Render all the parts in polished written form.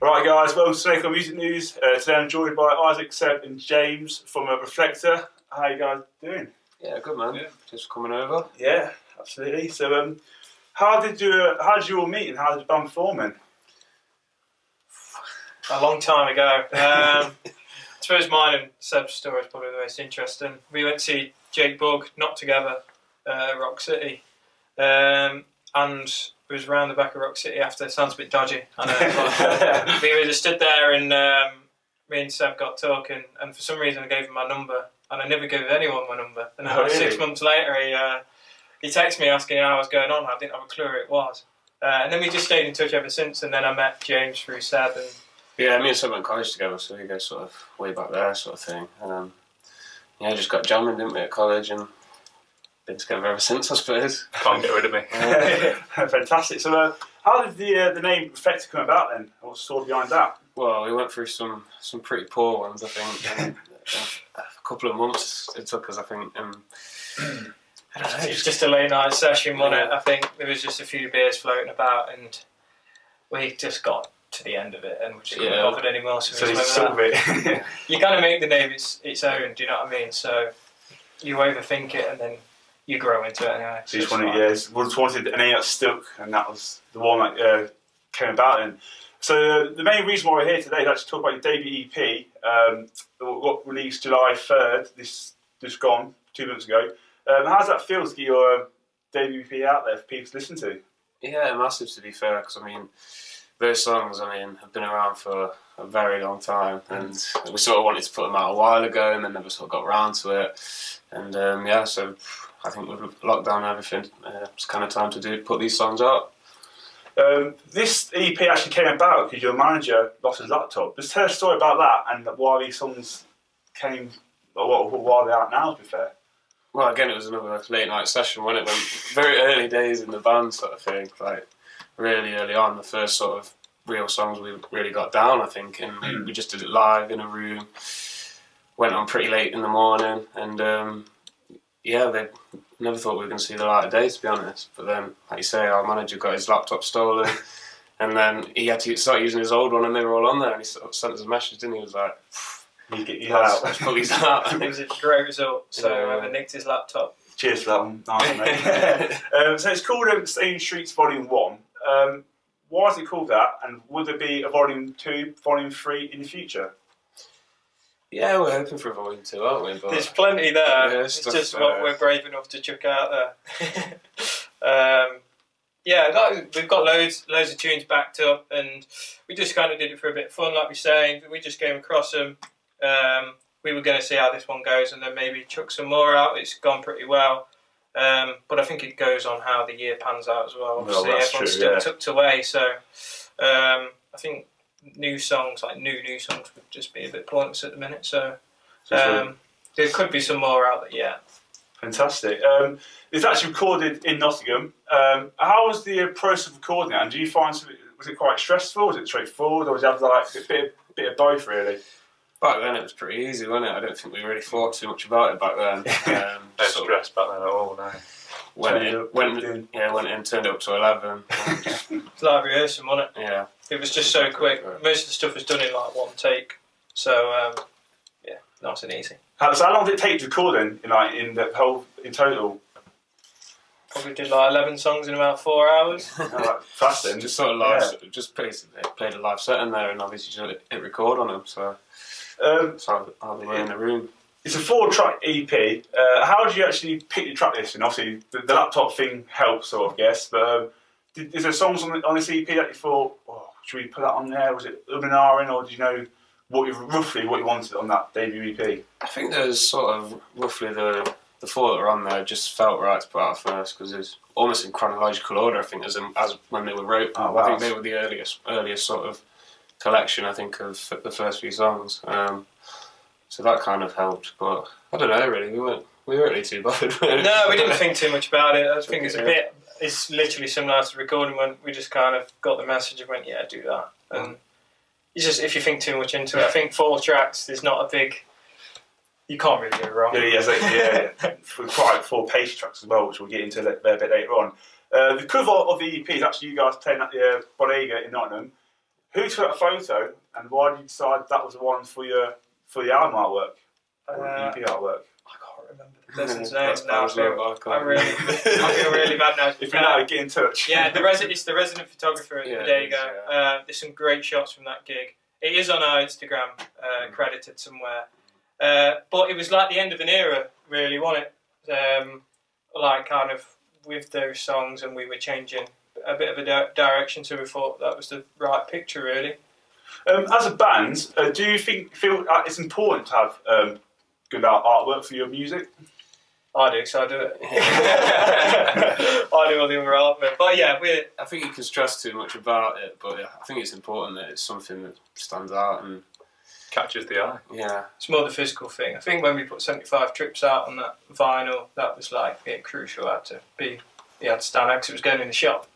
Right, guys, welcome to Snake on Music News. Today I'm joined by Isaac, Seb, and James from Reflekter. How you guys doing? Yeah, good man. Yeah. Just coming over. Yeah, absolutely. So, how did you all meet and how did the band form then? A long time ago. I suppose mine and Seb's story is probably the most interesting. We went to see Jake Bugg, not together, Rock City, and it was around the back of Rock City after. Sounds a bit dodgy, I know. We just stood there and me and Seb got talking, and for some reason I gave him my number, and I never gave anyone my number. And then 6 months later he texted me asking how I was going on. I didn't have a clue who it was. And then we just stayed in touch ever since, and then I met James through Seb. And yeah, me and Seb went to college together, so we go sort of way back there sort of thing. Yeah, just got jamming, didn't we, at college, and been together ever since, I suppose. Can't get rid of me. Fantastic. So, how did the name Reflekter come about then? What's the story behind that? Well, we went through some pretty poor ones, I think. And a couple of months it took us, I think. I don't know. It was just a late night session, wasn't it? I think there was just a few beers floating about, and we just got to the end of it, and we just couldn't bothered anymore. So you kind of make the name its own. Do you know what I mean? So you overthink it, and then you grow into it anyway. So you just wanted a name that stuck, and that was the one that came about. And so the main reason why we're here today is actually to talk about your debut EP, what released July 3rd. This just gone 2 months ago. How does that feel to get your debut EP out there for people to listen to? Yeah, massive to be fair, because I mean, those songs, have been around for a very long time, and we sort of wanted to put them out a while ago, and then never sort of got around to it. And so I think with lockdown and everything, it's kind of time to put these songs out. This EP actually came about because your manager lost his laptop. Just tell a story about that and why these songs came, or why they're out now, to be fair. Well, again, it was another late night session, wasn't it? Very early days in the band sort of thing, like really early on, the first sort of real songs we really got down, I think, and we just did it live in a room, went on pretty late in the morning, and they never thought we were going to see the light of day, to be honest. But then, like you say, our manager got his laptop stolen, and then he had to start using his old one, and they were all on there, and he sort of sent us a message, didn't he? He was like, let's put these out. It was a great result, so whoever nicked his laptop. Cheers for that one. Nice, mate. So it's called Staying Streets Volume 1. Why is it called that, and would there be a Volume 2, Volume 3 in the future? Yeah, we're hoping for a Volume 2, aren't we? But there's plenty there. Yeah, it's just what we're brave enough to chuck out there. We've got loads of tunes backed up, and we just kind of did it for a bit of fun, like we say. We just came across them. We were going to see how this one goes, and then maybe chuck some more out. It's gone pretty well. But I think it goes on how the year pans out as well. Obviously, everyone's still tucked away, so I think new songs would just be a bit pointless at the minute. So there could be some more out there, yeah. Fantastic. It's actually recorded in Nottingham. How was the process of recording it? And do you find was it quite stressful? Was it straightforward, or did you have like a bit of both really? Back then it was pretty easy, wasn't it? I don't think we really thought too much about it back then. No stress back then at all, no. Went in, turned it up to 11. It's like rehearsing, wasn't it? Yeah. It was just so quick. Most of the stuff was done in like one take. So, nice and easy. So how long did it take to record in total? Probably did like 11 songs in about 4 hours. Fast then. Just sort of live, just played a live set in there, and obviously just hit record on them, so how they were in the room. It's a 4-track EP. How did you actually pick your track list? And obviously the laptop thing helps, sort of, guess. But is there songs on this EP that you thought, should we put that on there? Was it in, or did you know roughly what you wanted on that debut EP? I think there's sort of roughly the 4 that are on there just felt right to put out first, because it's almost in chronological order, I think, as when they were wrote. Oh, wow. I think they were the earliest sort of collection, I think, of the first few songs. So that kind of helped, but I don't know, really. We weren't really too bothered. No, we didn't think too much about it. I think it's literally similar to the recording when we just kind of got the message and went, yeah, do that. And it's just, if you think too much into it, I think 4 tracks, there's not a big... You can't really go wrong. Quite 4 pace tracks as well, which we'll get into a bit later on. The cover of the EP is actually you guys playing at the Bodega in Nottingham. Who took that photo, and why did you decide that was the one for the album artwork, or EP artwork? I can't remember the person's name now. I feel really bad now. If you know, get in touch. Yeah, it's the resident photographer at the There You Go. There's some great shots from that gig. It is on our Instagram, credited somewhere. But it was like the end of an era, really, wasn't it? Like kind of with those songs, and we were changing a bit of a direction, so we thought that was the right picture, really. As a band, do you feel it's important to have good artwork for your music? I do, so I do it. I do all the other artwork. But yeah, I think you can stress too much about it, but I think it's important that it's something that stands out and catches the eye. Yeah. It's more the physical thing. I think when we put 75 Trips out on that vinyl, that was like crucial. It had to stand out because it was going in the shop.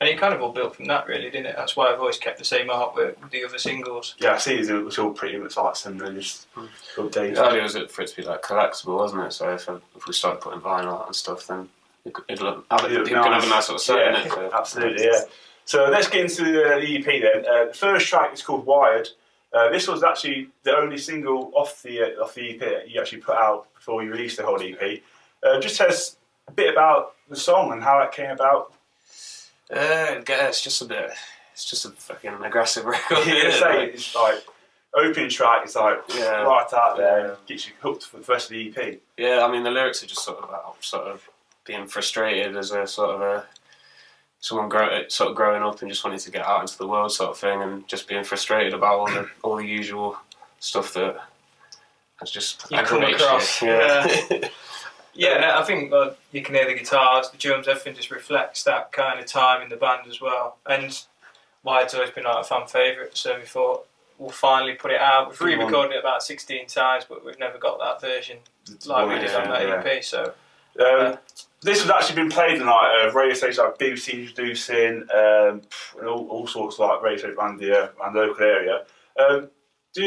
And it kind of all built from that, really, didn't it? That's why I've always kept the same artwork with the other singles. Yeah, I see it was all pretty much like similar, just updated. The idea was for it to be like collectible, wasn't it? So if we started putting vinyl out and stuff, then you can have a nice sort of set in it. Absolutely, yeah. So let's get into the EP then. The first track is called Wired. This was actually the only single off the EP you actually put out before you released the whole EP. Just tell us a bit about the song and how it came about. It's just a fucking aggressive record. It's like opening track. It's like right out there, gets you hooked for the rest of the EP. Yeah, I mean the lyrics are just sort of about being frustrated as a someone growing up and just wanting to get out into the world sort of thing, and just being frustrated about all the usual stuff that has just you come across. Yeah, I think you can hear the guitars, the drums, everything just reflects that kind of time in the band as well. And Wired's always been like a fan favourite, so we thought we'll finally put it out. We've re-recorded it about 16 times, but we've never got that version like we did on that EP. So this has actually been played in like radio stations like BBC Introducing, and all sorts of like radio stations around the local area. When do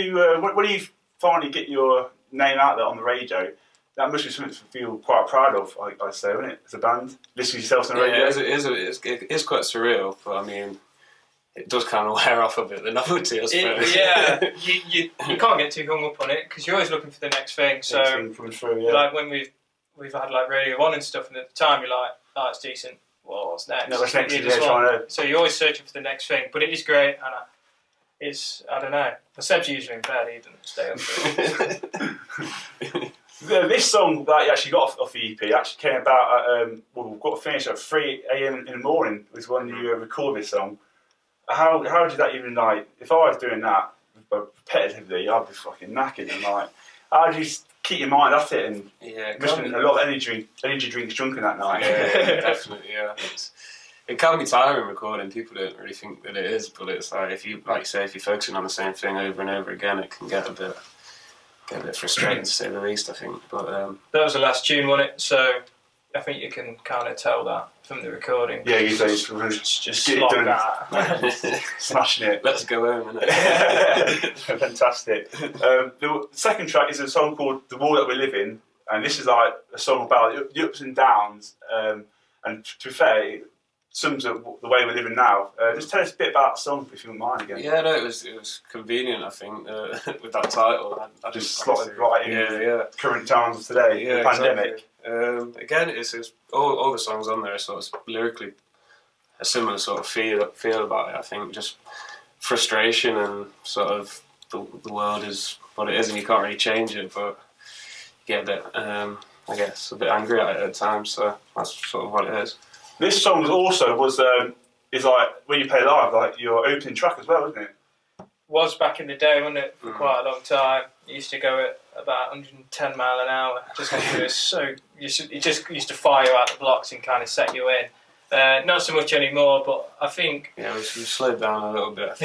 you finally get your name out there on the radio? That must be something to feel quite proud of, I'd say, isn't it? As a band, listening to yourself on the radio. Yeah, it is quite surreal, but I mean, it does kind of wear off a bit, the novelty, I suppose. You can't get too hung up on it because you're always looking for the next thing. So, coming through, like when we've had like Radio 1 and stuff, and at the time you're like, oh, it's decent. Well, what's next? No, what's next? So you're always searching for the next thing, but it is great, and I don't know. The usually in bed, he doesn't stay up for it. This song that you actually got off the EP actually came about at, we've got to finish at 3 a.m. in the morning was when you record this song. How did that even, like, if I was doing that repetitively, I'd be fucking knackered, and like, how do you keep your mind at it? And must have been a lot of energy drinks drunk in that night. Yeah, definitely, yeah. It can be tiring recording. People don't really think that it is, but it's like if you're focusing on the same thing over and over again, it can get a bit frustrating to say the least, I think. But that was the last tune, wasn't it? So I think you can kind of tell that from the recording. Yeah, you say it's just slog that. Smashing it. Let's go home, innit? Fantastic. The second track is a song called The World That We Live In, and this is like a song about the ups and downs, and to be fair, it sums up the way we're living now. Just tell us a bit about the song, if you wouldn't mind again. Yeah, no, it was convenient, I think, with that title. I just slotted right in current times today, the pandemic. Exactly. Again, it's all the songs on there are sort of lyrically a similar sort of feel about it. I think just frustration and sort of the world is what it is, and you can't really change it. But you get a bit, I guess, a bit angry at it at times. So that's sort of what it is. This song is like when you play live, like your opening track as well, isn't it? Was back in the day, wasn't it? For quite a long time. It used to go at about 110 mile an hour. Just because it was so, it just used to fire you out the blocks and kind of set you in. Not so much anymore, but I think... Yeah, we've slowed down a little bit.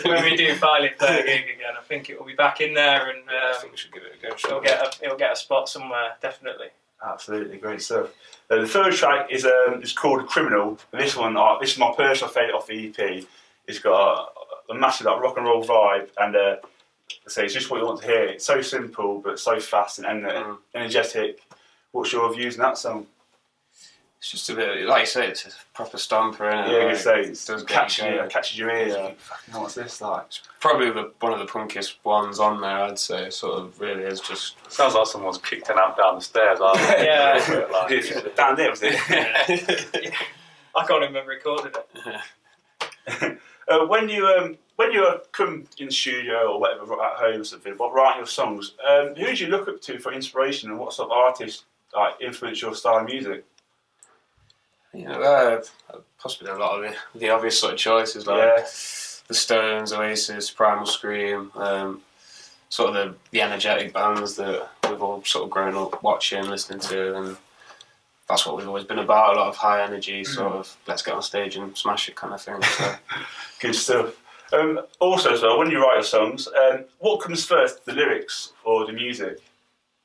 When we do finally play a gig again, I think it will be back in there, and I think we should give it a go. It'll get a spot somewhere, definitely. Absolutely, great stuff. The third track is called Criminal. And this is my personal favourite off the EP. It's got a massive rock and roll vibe, and it's just what you want to hear. It's so simple but so fast and energetic. What's your views on that song? It's just a bit, like you say, it's a proper stomper, isn't it? Yeah, like, you say it does catches your ears. Yeah. You think, fucking, what's this like? It's probably one of the punkiest ones on there, I'd say. It sort of really is just. Sounds like someone's kicked an amp down the stairs. Yeah. Like, down there, was it? I can't remember recording it. When you come in the studio or whatever at home or something, writing your songs, who do you look up to for inspiration, and what sort of artists like influence your style of music? You know, possibly a lot of the obvious sort of choices, like the Stones, Oasis, Primal Scream, sort of the energetic bands that we've all sort of grown up watching, listening to, and that's what we've always been about, a lot of high energy, sort of let's get on stage and smash it kind of thing. So. Good stuff. Also, as well, when you write your songs, what comes first, the lyrics or the music?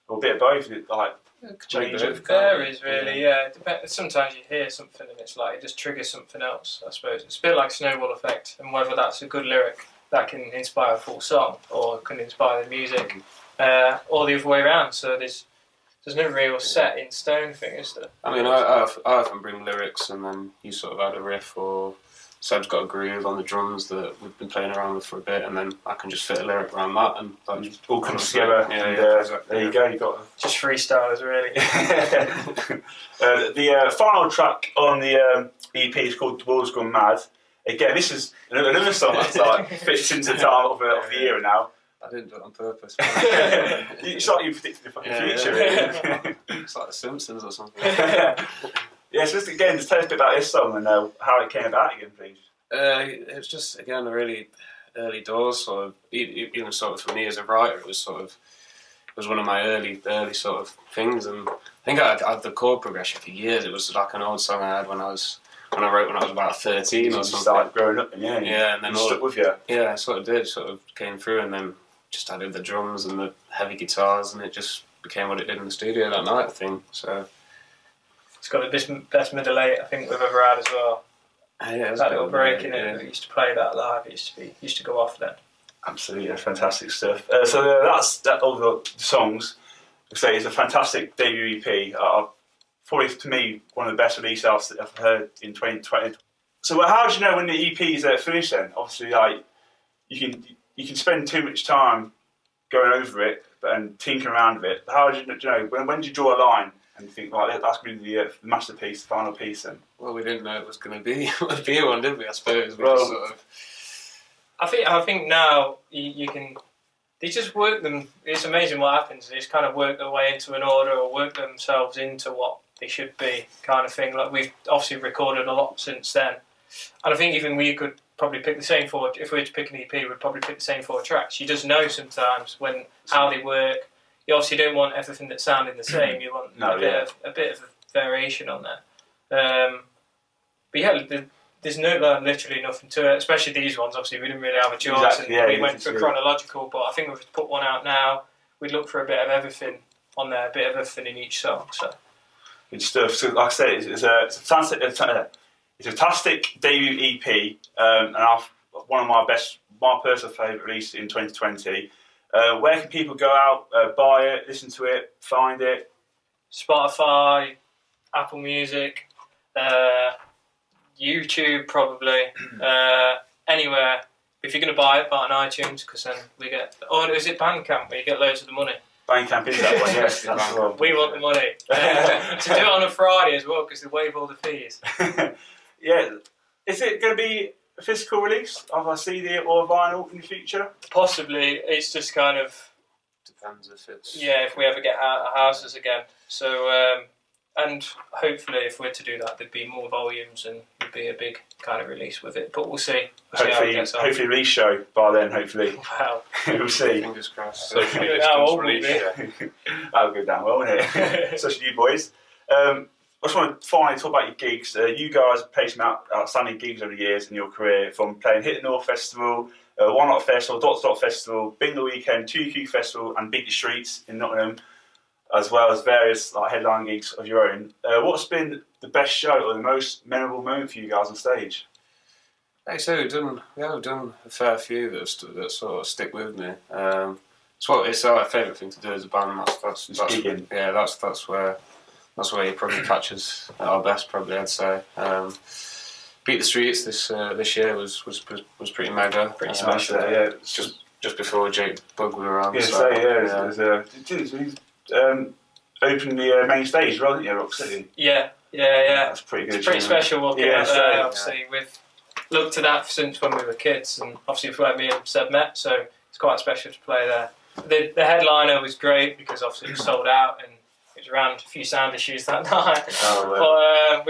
Or a bit of both, like change it? It varies really, yeah. Sometimes you hear something and it's like, it just triggers something else, I suppose. It's a bit like a snowball effect, and whether that's a good lyric that can inspire a full song or can inspire the music, or the other way around. So there's no real set in stone thing, is there? I mean, I often bring lyrics and then you sort of add a riff, or Seb's got a groove on the drums that we've been playing around with for a bit, and then I can just fit a lyric around that, and that just all comes together. Yeah, exactly. There you go. You got just freestyles, really. The final track on the EP is called "The World's Gone Mad." Again, this is another song that's like fits into the time of the era now. I didn't do it on purpose. It's like you predicted the fucking future. Really. It's like The Simpsons or something. Yeah, so just tell us a bit about this song and how it came about again, please. It was just, again, a really early doors sort of, even sort of for me as a writer, it was one of my early sort of things, and I think I had the chord progression for years. It was like an old song I had when I wrote when I was about 13 or something. Started growing up, and and then stuck with you. Yeah, I sort of came through, and then just added the drums and the heavy guitars, and it just became what it did in the studio that night, I think. So it's got the best middle eight I think we've ever had as well. Yeah, that little break in it. We used to play that live. It used to go off then. Absolutely, fantastic stuff. So that's all the songs. I say it's a fantastic debut EP. Probably to me one of the best releases I've heard in 2020. So how do you know when the EP is finished? Then obviously, like you can spend too much time going over it and tinkering around with it. How do you know when do you draw a line and think like that's going to be the masterpiece, the final piece? Then well, we didn't know it was going to be one, did we? I suppose. I think now you can. They just work them. It's amazing what happens. They just kind of work their way into an order or work themselves into what they should be, kind of thing. Like we've obviously recorded a lot since then, and I think even we could probably pick the same four. If we were to pick an EP, we'd probably pick the same 4 tracks. You just know sometimes how they work. You obviously don't want everything that's sounding the same. You want a bit of variation on there. But yeah, there's literally nothing to it. Especially these ones. Obviously, we didn't really have a choice, exactly, and we went for chronological. But I think if we put one out now, we'd look for a bit of everything on there, a bit of everything in each song. So good stuff. So like I said, it's a fantastic debut EP, and one of my personal favourite releases in 2020. Where can people go out, buy it, listen to it, find it? Spotify, Apple Music, YouTube probably, anywhere. If you're going to buy it on iTunes, because then we get... Or is it Bandcamp where you get loads of the money? Bandcamp is that one, yes. That's the one. We want the money. To do it on a Friday as well, because they waive all the fees. Yeah. Is it going to be a physical release of a CD or a vinyl in the future? Possibly. It's just kind of... Depends if it's... Yeah, if we ever get out of houses again. So... and hopefully, if we're to do that, there'd be more volumes and there'd be a big kind of release with it. But we'll see. Hopefully, release show by then. Hopefully, wow. We'll see. Fingers crossed. Socially How release be? That'll go down well, won't it? Especially you boys. I just want to finally talk about your gigs. You guys have played some outstanding gigs over the years in your career, from playing Hit the North Festival, One Not Festival, Dot Festival, Bingo Weekend, 2Q Festival, and Beat the Streets in Nottingham, as well as various headline gigs of your own. What's been the best show or the most memorable moment for you guys on stage? Like I say, we have done a fair few that sort of stick with me. It's our favourite thing to do as a band. That's gigging. Yeah, that's That's where you probably catch us at our best. Probably, I'd say. Beat the Streets this year was pretty mega. Pretty smashed there, yeah. It's just before Jake Bug were around. Yeah, so opened the main stage, right? Yeah, Rock City. Yeah. That's pretty good. It's pretty special walking out so, there. Obviously, we've looked to that since when we were kids, and obviously it's where me and Seb met, so it's quite special to play there. The headliner was great because obviously it was sold out and it was around a few sound issues that night. But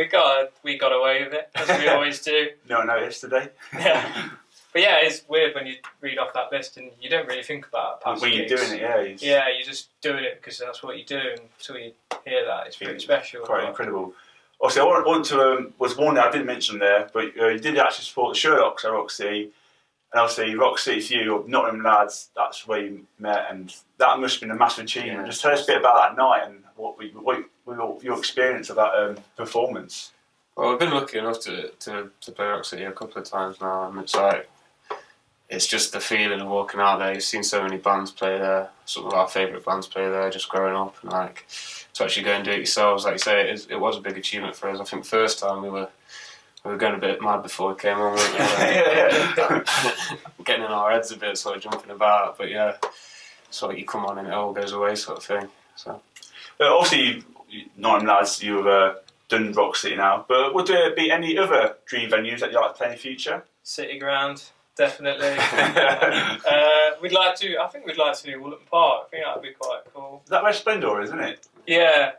we got away with it, as we always do. No one noticed today. Yeah. But yeah, it's weird when you read off that list and you don't really think about past when gigs. You're doing it, Yeah, you're just doing it because that's what you do, and until you hear that, it's pretty special. Quite incredible. Also, I want to was one that I didn't mention there, but you did actually support the Sherlocks at Rock City, and obviously Rock City for you, Nottingham lads, that's where you met, and that must have been a massive achievement. Yeah. Just tell us a bit about that night and what your experience of that performance. Well, we've been lucky enough to play Rock City a couple of times now, and it's just the feeling of walking out there. You've seen so many bands play there. Some of our favourite bands play there just growing up, and to actually go and do it yourselves, like you say, it was a big achievement for us. I think the first time we were going a bit mad before we came on, weren't we? Getting in our heads a bit, sort of jumping about. But yeah, sort of you come on and it all goes away, sort of thing. So obviously, Nottingham lads, you've done Rock City now, but would there be any other dream venues that you'd like to play in the future? City Ground. Definitely. We'd like to do Woolton Park. I think that would be quite cool. Is that where Splendor is, isn't it? Yeah.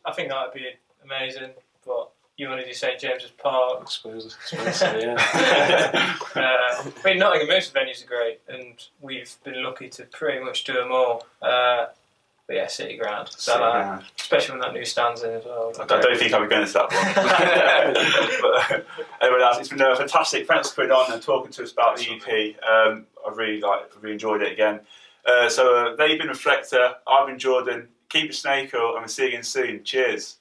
I think that would be amazing. But you want to do St James's Park? I suppose so, yeah. I mean, Nottingham, most venues are great, and we've been lucky to pretty much do them all. But yeah, City Ground. Especially when that new stand's in as well. I don't think I'll be going to that one. But anyway, lads, it's been fantastic. Thanks for coming on and talking to us about the EP. I've really enjoyed it again. So they've been Reflekter. I've been Jordan. Keep it snakel, and we'll see you again soon. Cheers.